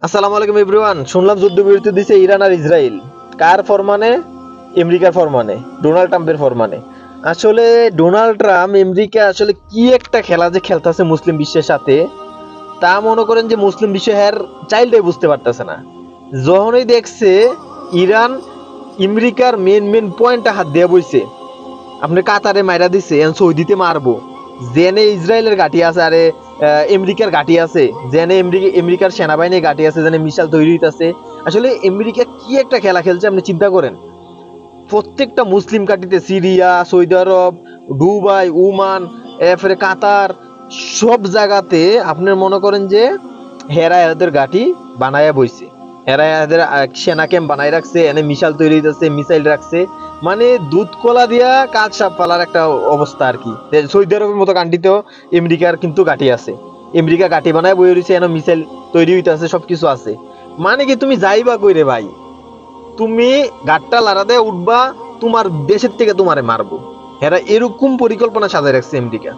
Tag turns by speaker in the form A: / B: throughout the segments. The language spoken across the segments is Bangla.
A: আসসালামু আলাইকুম এভরিওয়ান। শুনলাম যুদ্ধবিরতি দিছে ইরান আর ইসরায়েল। কার ফরমানে? আমেরিকার ফরমানে, ডোনাল্ড ট্রাম্পের ফরমানে। আসলে ডোনাল্ড ট্রাম্প আমেরিকা আসলে কি একটা খেলা যে খেলতেছে মুসলিম বিশ্বের সাথে, তা মনে করেন যে মুসলিম বিশ্ব হ্যার চাইল্ডে বুঝতে পারতেছে না। যখনই দেখছে ইরান আমেরিকার মেন মেন পয়েন্টটা হাত দিয়ে বইছে, আপনি কাতারে মাইরা দিছে, এখন সৌদিতে মারবো। জেনে ইসরায়েলের ঘাঁটি আছে, আরে আমেরিকার ঘাঁটি আছে, জেনে আমেরিকার সেনাবাহিনীর ঘাঁটি আছে, জেনে মিসাইল তৈরি হইতাছে। আসলে আমেরিকা কি একটা খেলা খেলছে আপনি চিন্তা করেন। প্রত্যেকটা মুসলিম কান্ট্রিতে, সিরিয়া, সৌদি আরব, দুবাই, ওমান, এরপরে কাতার, সব জায়গাতে আপনার মনে করেন যে হেরা এদের ঘাঁটি বানায়া বইছে। এরা এদের সেনা ক্যাম্প বানাই রাখছে, এনে মিসাইল তৈরি হইতেছে, মিসাইল রাখছে। মানে দুধ কলা দিয়া কাজ সাপ পালার একটা অবস্থা আর কি। সৌদি আরবের মতো কান্ট্রিতেও আমেরিকার কিন্তু ঘাঁটি আছে। আমেরিকা ঘাঁটি বানায় বই রয়েছে, এনে মিসাইল তৈরি হইতেছে, সবকিছু আছে। মানে কি তুমি যাইবা কইরে ভাই? তুমি গাট্টা লাড়া দিয়ে উঠবা, তোমার দেশের থেকে তোমারে মারবো। এরা এরকম পরিকল্পনা সাজায় রাখছে আমেরিকা।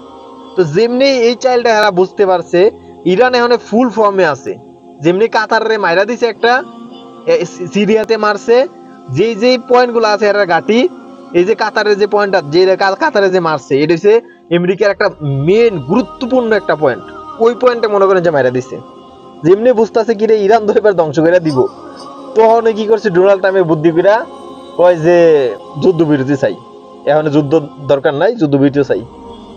A: তো যেমনি এই চাইল্ডটা এরা বুঝতে পারছে ইরান এখন ফুল ফর্মে আছে। যেমনি কাতারে মাইরা দিছে একটা, সিরিয়াতে মারছে, যেই যেই পয়েন্ট গুলো আছে এরা ঘাটি, এই যে কাতারের যে পয়েন্টটা, যে কাতারে যে মারছে, এটা হচ্ছে আমেরিকার একটা মেন গুরুত্বপূর্ণ একটা পয়েন্ট। ওই পয়েন্টে মনে করেন যে মাইরা দিছে। যেমনি বুঝতেছে কি রে ইরান ধরে ধ্বংস করে দিব, তখন কি করছে ডোনাল্ড ট্রাম্পের বুদ্ধি কইরা কয় যে যুদ্ধবিরতি চাই, এখন যুদ্ধ দরকার নাই, যুদ্ধবিরতি চাই।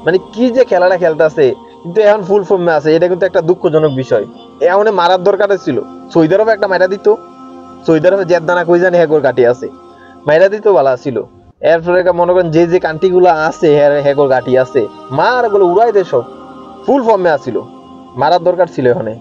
A: মানে কি যে খেলাটা খেলতেছে, কিন্তু এখন ফুল ফর্মে আছে। এটা কিন্তু একটা দুঃখজনক বিষয়। এখন মারার দরকার ছিল, সৌদি আরবে একটা মাইরা দিত। সৌদি আরবে জেদ্দানা কই জানি হেগোর ঘাটি আছে, মাইরা দিত ভালো ছিল। এরপরে মনে করেন যে যে কান্ট্রি গুলো আছে হেগোর ঘাটি আছে, মার গুলো উড়াই দে, সব ফুল ফর্মে আছিল। মারার দরকার ছিল এখানে।